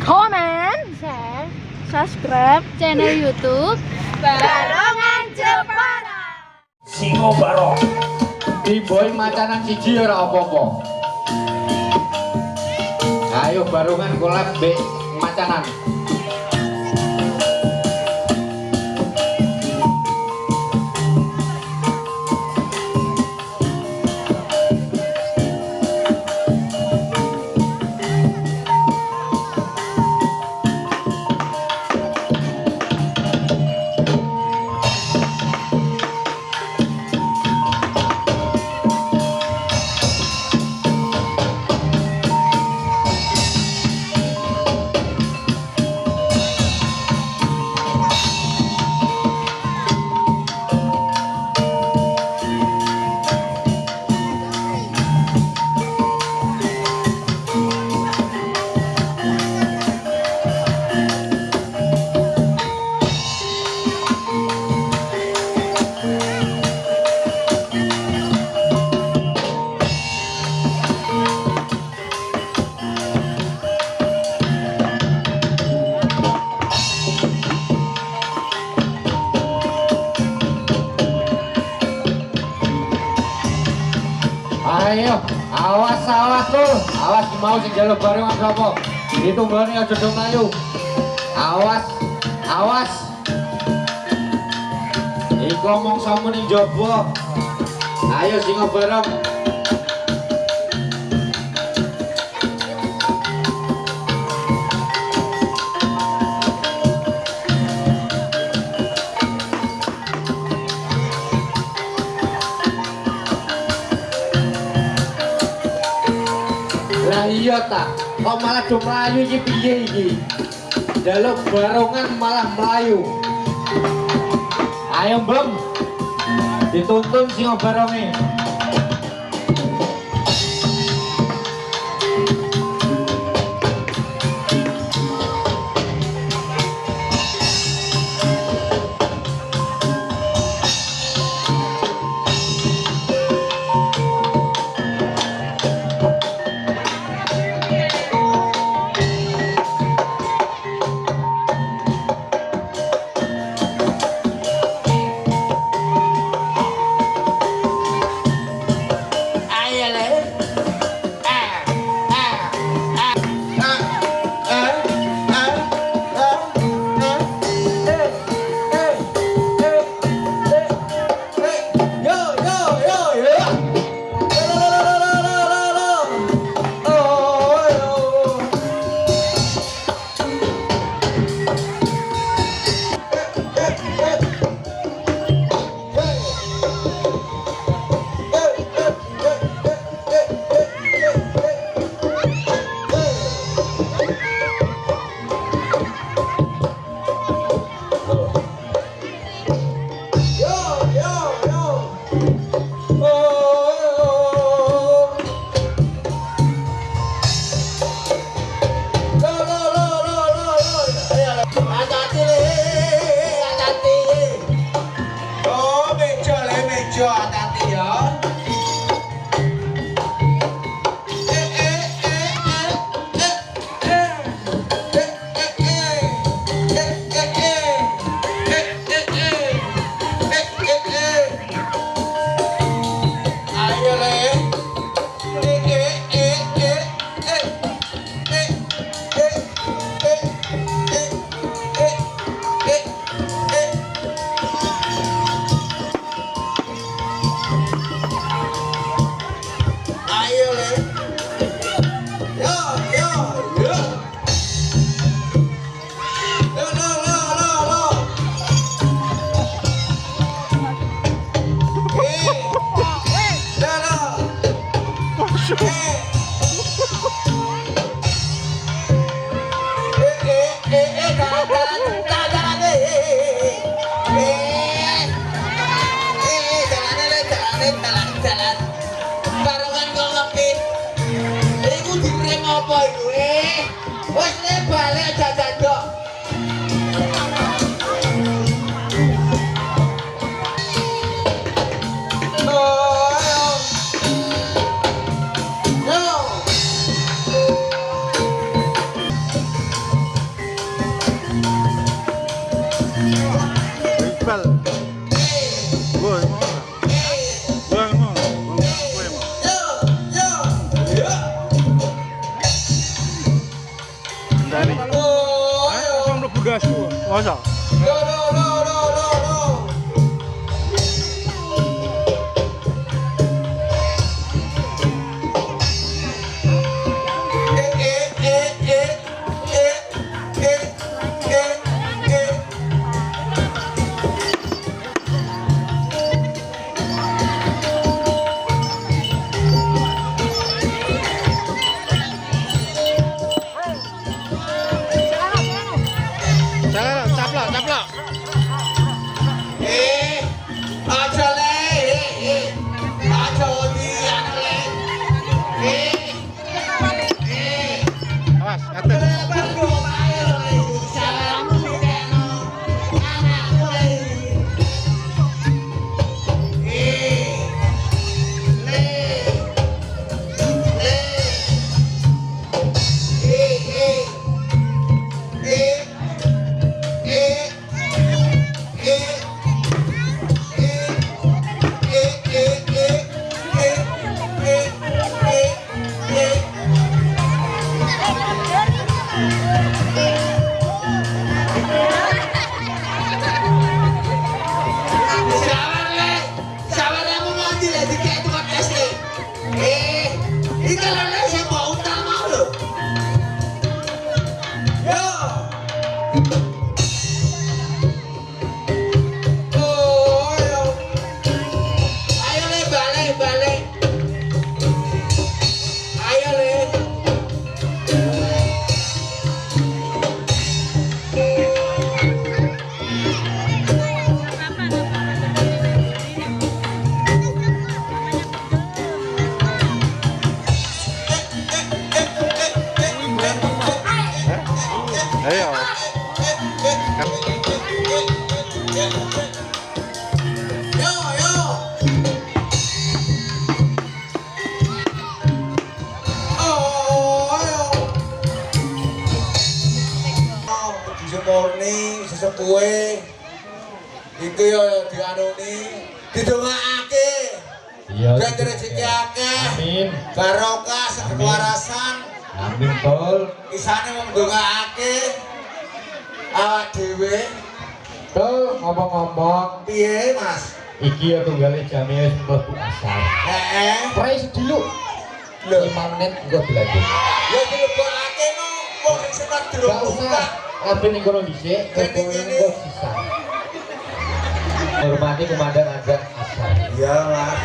comment, share, subscribe channel YouTube Barongan Jepara. Singo Barong. Boy macanan siji ora apa-apa. Ayo barongan collab mbek macanan. Ayo, awas tuh, awas mau sing jaluk barengan sapa? Ditunggoni aja do mlayu. Awas. Iku mongsomu ning jaba. Ayo sing bareng. Iya tak, kok malah do mlayu iki piye iki? Jaluk barongan malah mlayu. Ayo Mbem, dituntun sing baronge. Barengan kok ngepi. Iku direm apa iku? Wes nek balik jajan dok. Dari. Oh, Langsung mlebu gasku. Masa? no. Jangan caplok. Aja le, aja dian le. Awas, atur. Ayo. Murni sesepuhe iki yo dianuni didongakake Iya. dan rezeki akeh Amin. barokah kewarasan Amin tol. isane wong ndongakake awak dhewe Tol ngomong-ngomong, piye Mas iki ya tunggale jame wis mlebu asar. Prai sediluk. Lho. 5 menit engko belajar. ya dilebokake no wong sing seneng Gak dilebok usah. Kabeh ning kono dhisik, Ning engko sisa. Hormati komandan aja asar. iya Mas